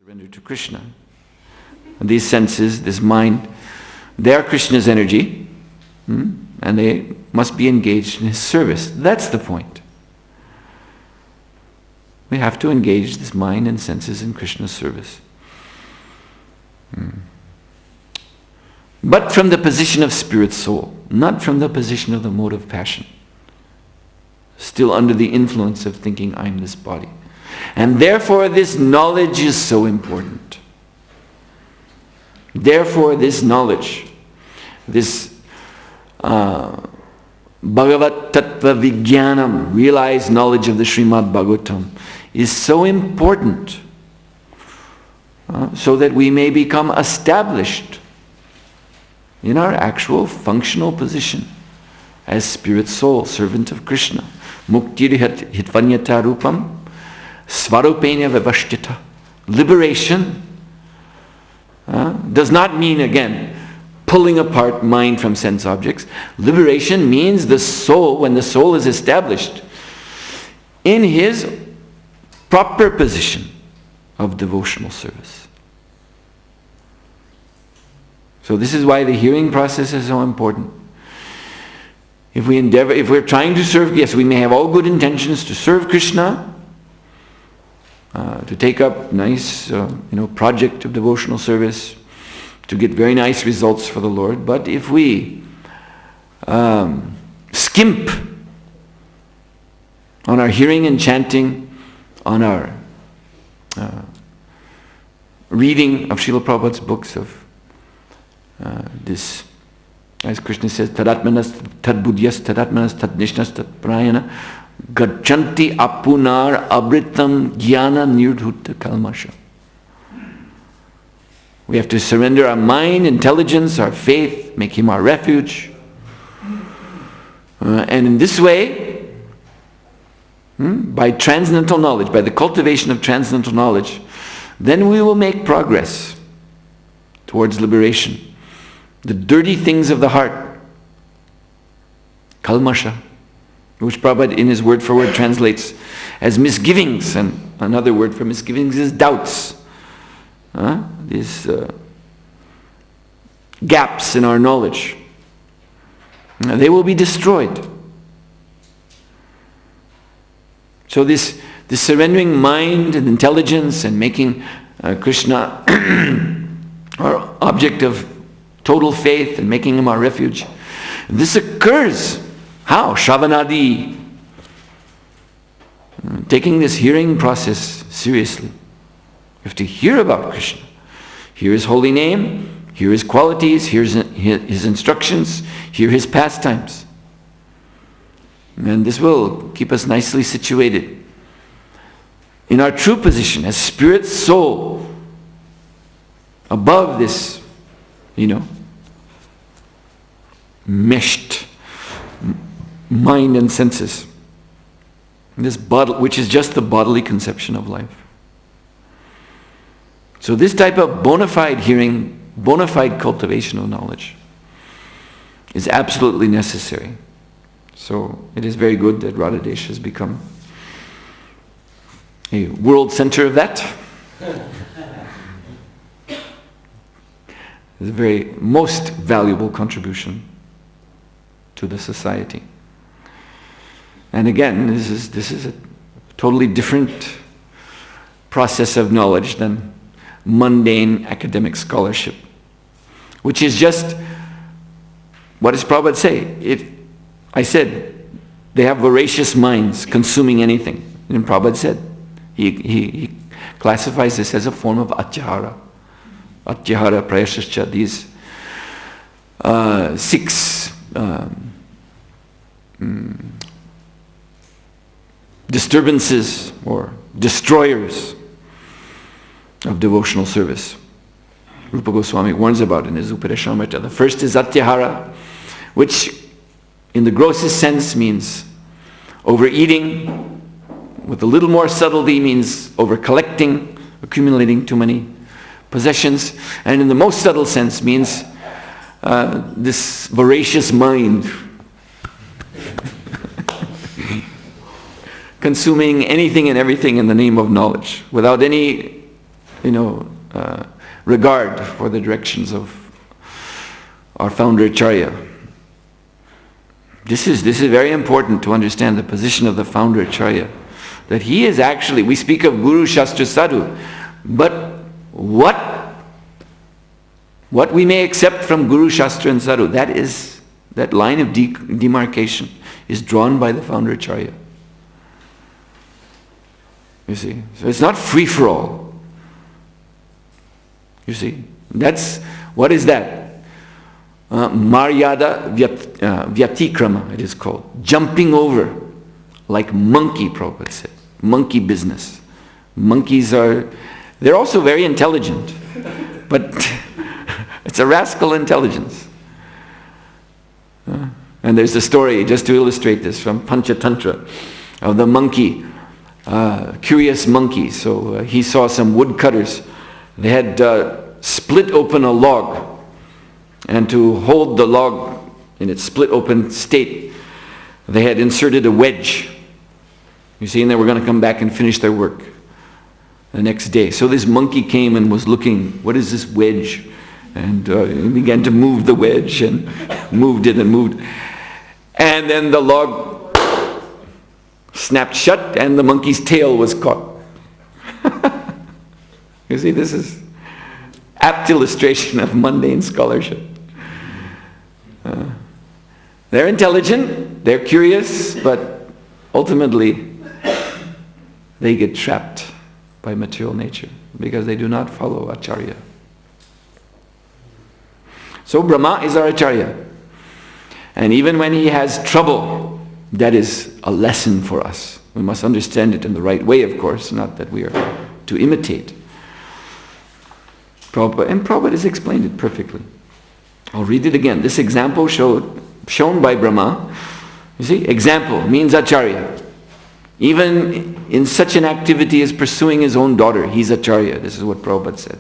Surrender to Krishna. And these senses, this mind, they are Krishna's energy, and they must be engaged in his service. That's the point. We have to engage this mind and senses in Krishna's service. But from the position of spirit soul, not from the position of the mode of passion. Still under the influence of thinking, I'm this body. And therefore this knowledge is so important. Therefore this knowledge, this Bhagavat Tattva Vijnanam, realized knowledge of the Srimad Bhagavatam, is so important so that we may become established in our actual functional position as spirit soul, servant of Krishna. Muktir hitvanyata rupam svarupena vivashtita. Liberation does not mean, again, pulling apart mind from sense objects. Liberation means the soul, when the soul is established in his proper position of devotional service. So this is why the hearing process is so important. If we're trying to serve, yes, we may have all good intentions to serve Krishna, to take up nice, project of devotional service, to get very nice results for the Lord. But if we skimp on our hearing and chanting, on our reading of Srila Prabhupada's books of this, as Krishna says, tadatmanas tadbuddhyas tadatmanas tadnishnas tadprayana gachanti apunar abritam jnana nirdhuta kalmasha. We have to surrender our mind, intelligence, our faith, make him our refuge. And in this way, by transcendental knowledge, by the cultivation of transcendental knowledge, then we will make progress towards liberation. The dirty things of the heart, kalmasha, which Prabhupada in his word for word translates as misgivings, and another word for misgivings is doubts. These gaps in our knowledge, they will be destroyed. So this surrendering mind and intelligence and making Krishna our object of total faith and making him our refuge, this occurs. How? Shravanadi. Taking this hearing process seriously. You have to hear about Krishna. Hear his holy name, hear his qualities, hear his instructions, hear his pastimes. And this will keep us nicely situated in our true position as spirit soul above this, meshed mind and senses. This which is just the bodily conception of life. So this type of bona fide hearing, bona fide cultivation of knowledge is absolutely necessary. So it is very good that Radhadesh has become a world center of that. It's a very most valuable contribution to the society. And again, this is a totally different process of knowledge than mundane academic scholarship, which is just, what does Prabhupada say? I said, they have voracious minds consuming anything. And Prabhupada said, he classifies this as a form of atyahara. Atyahara, prayashascha, these 6 disturbances or destroyers of devotional service. Rupa Goswami warns about in his Upadeshamrita. The first is atyahara, which in the grossest sense means overeating. With a little more subtlety means over-collecting, accumulating too many possessions. And in the most subtle sense means this voracious mind consuming anything and everything in the name of knowledge without any regard for the directions of our founder Acharya. This is very important to understand the position of the founder Acharya. That he is actually, we speak of Guru, Shastra, Sadhu, but what we may accept from Guru, Shastra and Sadhu, that line of demarcation is drawn by the founder Acharya. You see, so it's not free for all. You see, what is that? Maryada Vyatikrama, it is called. Jumping over, like monkey, Prabhupada said. Monkey business. Monkeys they're also very intelligent, but it's a rascal intelligence. And there's a story, just to illustrate this, from Panchatantra, of the monkey, curious monkey. So he saw some woodcutters. They had split open a log, and to hold the log in its split open state, they had inserted a wedge. You see, and they were going to come back and finish their work the next day. So this monkey came and was looking, what is this wedge? And he began to move the wedge and moved it and moved. And then the log snapped shut and the monkey's tail was caught. You see, this is apt illustration of mundane scholarship. They're intelligent, they're curious, but ultimately they get trapped by material nature because they do not follow Acharya. So Brahma is our Acharya. And even when he has trouble, that is a lesson for us. We must understand it in the right way, of course, not that we are to imitate. Prabhupada has explained it perfectly. I'll read it again. This example shown by Brahma, you see, example means Acharya. Even in such an activity as pursuing his own daughter, he's Acharya. This is what Prabhupada said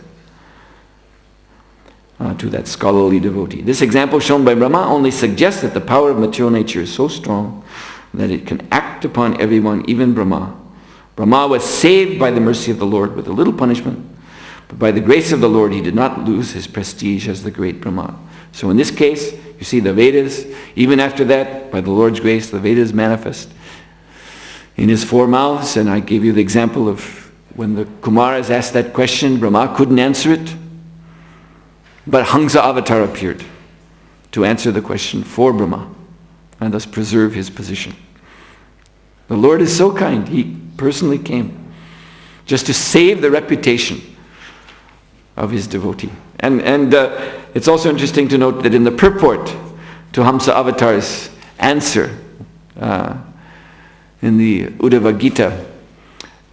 to that scholarly devotee. This example shown by Brahma only suggests that the power of material nature is so strong that it can act upon everyone, even Brahma. Brahma was saved by the mercy of the Lord with a little punishment, but by the grace of the Lord he did not lose his prestige as the great Brahma. So in this case, you see the Vedas, even after that, by the Lord's grace, the Vedas manifest in his four mouths. And I gave you the example of when the Kumaras asked that question, Brahma couldn't answer it, but Hamsa Avatar appeared to answer the question for Brahma and thus preserve his position. The Lord is so kind, he personally came just to save the reputation of his devotee. And it's also interesting to note that in the purport to Hamsa Avatar's answer in the Uddhava Gita,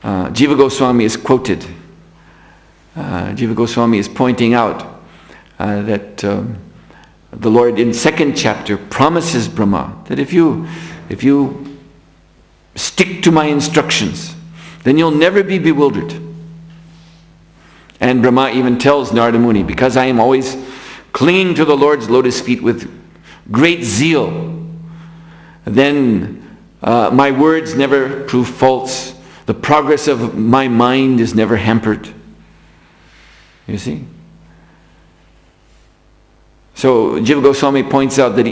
Jiva Goswami is quoted. Jiva Goswami is pointing out that the Lord in second chapter promises Brahma that if you stick to my instructions, then you'll never be bewildered. And Brahma even tells Narada Muni, because I am always clinging to the Lord's lotus feet with great zeal, then my words never prove false. The progress of my mind is never hampered. You see? So Jiva Goswami points out that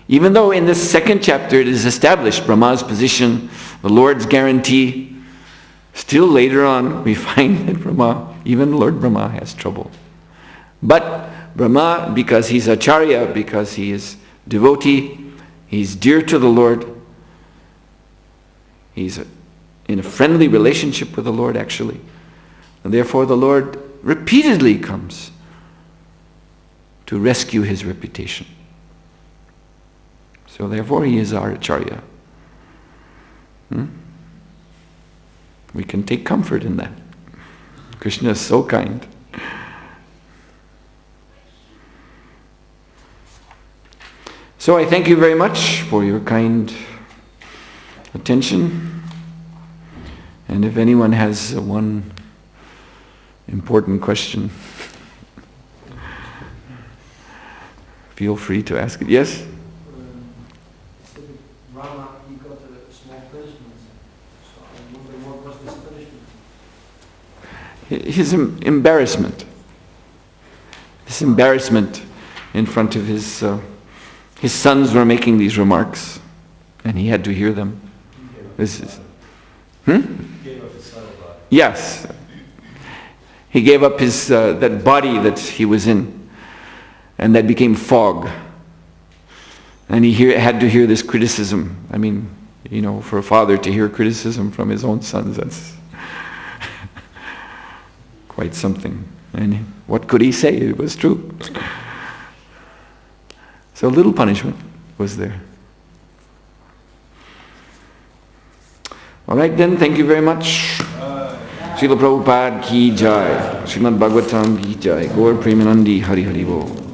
even though in this second chapter it is established Brahma's position, the Lord's guarantee, still later on we find that Brahma, even Lord Brahma, has trouble. But Brahma, because he's Acharya, because he is devotee, he's dear to the Lord, he's in a friendly relationship with the Lord actually, and therefore the Lord repeatedly comes to rescue his reputation. So therefore he is our Acharya. We can take comfort in that. Krishna is so kind. So I thank you very much for your kind attention. And if anyone has one important question, feel free to ask it. Yes? Rama, he got a small punishment. So I wonder what was this punishment? his embarrassment. This embarrassment in front of his sons were making these remarks, and he had to hear them. This is, yes. He gave up his that body that he was in, and that became fog. And he had to hear this criticism. I mean, for a father to hear criticism from his own sons, that's quite something. And what could he say? It was true. So little punishment was there. All right then, thank you very much. Srila Prabhupada ki jai. Srimad Bhagavatam ki jai. Gaur Premanandi Hari Hari Bol.